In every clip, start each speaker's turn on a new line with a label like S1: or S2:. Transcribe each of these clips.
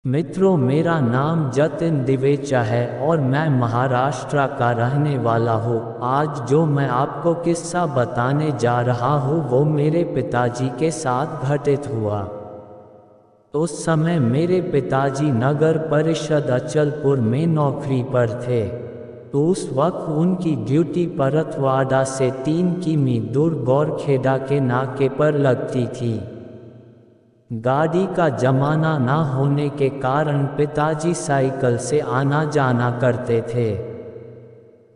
S1: मित्रों, मेरा नाम जतिन दिवेचा है और मैं महाराष्ट्र का रहने वाला हूँ। आज जो मैं आपको किस्सा बताने जा रहा हूँ वो मेरे पिताजी के साथ घटित हुआ। उस समय मेरे पिताजी नगर परिषद अचलपुर में नौकरी पर थे। उस वक्त उनकी ड्यूटी परतवाड़ा से 3 किमी दूर गौरखेड़ा के नाके पर लगती थी। गाड़ी का जमाना ना होने के कारण पिताजी साइकिल से आना जाना करते थे।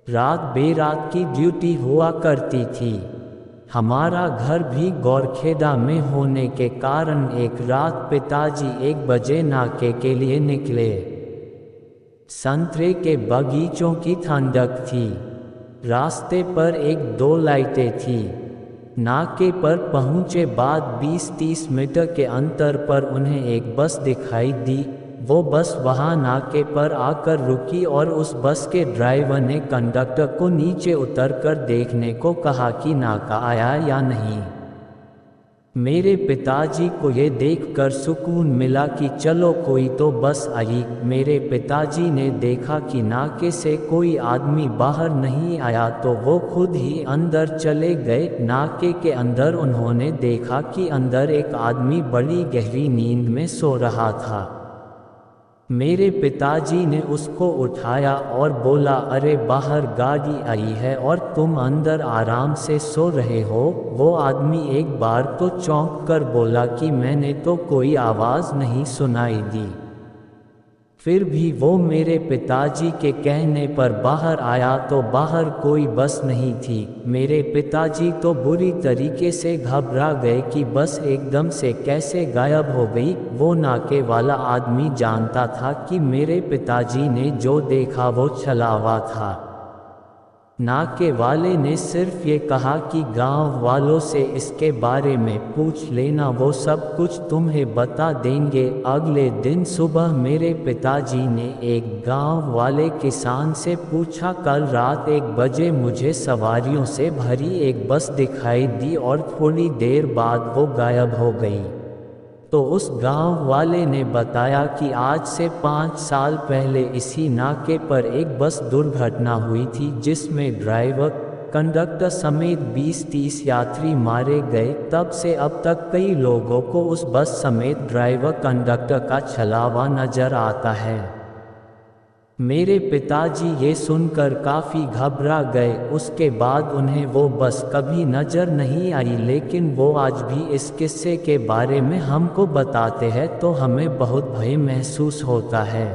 S1: रात बेरात की ड्यूटी हुआ करती थी। हमारा घर भी गौरखेड़ा में होने के कारण एक रात पिताजी 1 बजे नाके के लिए निकले। संतरे के बगीचों की ठंडक थी। रास्ते पर 1-2 लाइटें थी। नाके पर पहुंचे बाद 20-30 मीटर के अंतर पर उन्हें एक बस दिखाई दी। वो बस वहां नाके पर आकर रुकी और उस बस के ड्राइवर ने कंडक्टर को नीचे उतरकर देखने को कहा कि नाका आया या नहीं। मेरे पिताजी को ये देखकर सुकून मिला कि चलो कोई तो बस आई। मेरे पिताजी ने देखा कि नाके से कोई आदमी बाहर नहीं आया तो वो खुद ही अंदर चले गए। नाके के अंदर उन्होंने देखा कि अंदर एक आदमी बड़ी गहरी नींद में सो रहा था। मेरे पिताजी ने उसको उठाया और बोला, अरे बाहर गाड़ी आई है और तुम अंदर आराम से सो रहे हो। वो आदमी एक बार तो चौंक कर बोला कि मैंने तो कोई आवाज़ नहीं सुनाई दी। फिर भी वो मेरे पिताजी के कहने पर बाहर आया तो बाहर कोई बस नहीं थी। मेरे पिताजी तो बुरी तरीके से घबरा गए कि बस एकदम से कैसे गायब हो गई। वो नाके वाला आदमी जानता था कि मेरे पिताजी ने जो देखा वो छलावा था। नाके वाले ने सिर्फ ये कहा कि गांव वालों से इसके बारे में पूछ लेना, वो सब कुछ तुम्हें बता देंगे। अगले दिन सुबह मेरे पिताजी ने एक गांव वाले किसान से पूछा, कल रात 1 बजे मुझे सवारियों से भरी एक बस दिखाई दी और थोड़ी देर बाद वो गायब हो गई। तो उस गांव वाले ने बताया कि आज से 5 साल पहले इसी नाके पर एक बस दुर्घटना हुई थी जिसमें ड्राइवर, कंडक्टर समेत 20-30 यात्री मारे गए। तब से अब तक कई लोगों को उस बस समेत ड्राइवर कंडक्टर का छलावा नजर आता है। मेरे पिताजी ये सुनकर काफ़ी घबरा गए। उसके बाद उन्हें वो बस कभी नज़र नहीं आई, लेकिन वो आज भी इस किस्से के बारे में हमको बताते हैं तो हमें बहुत भय महसूस होता है।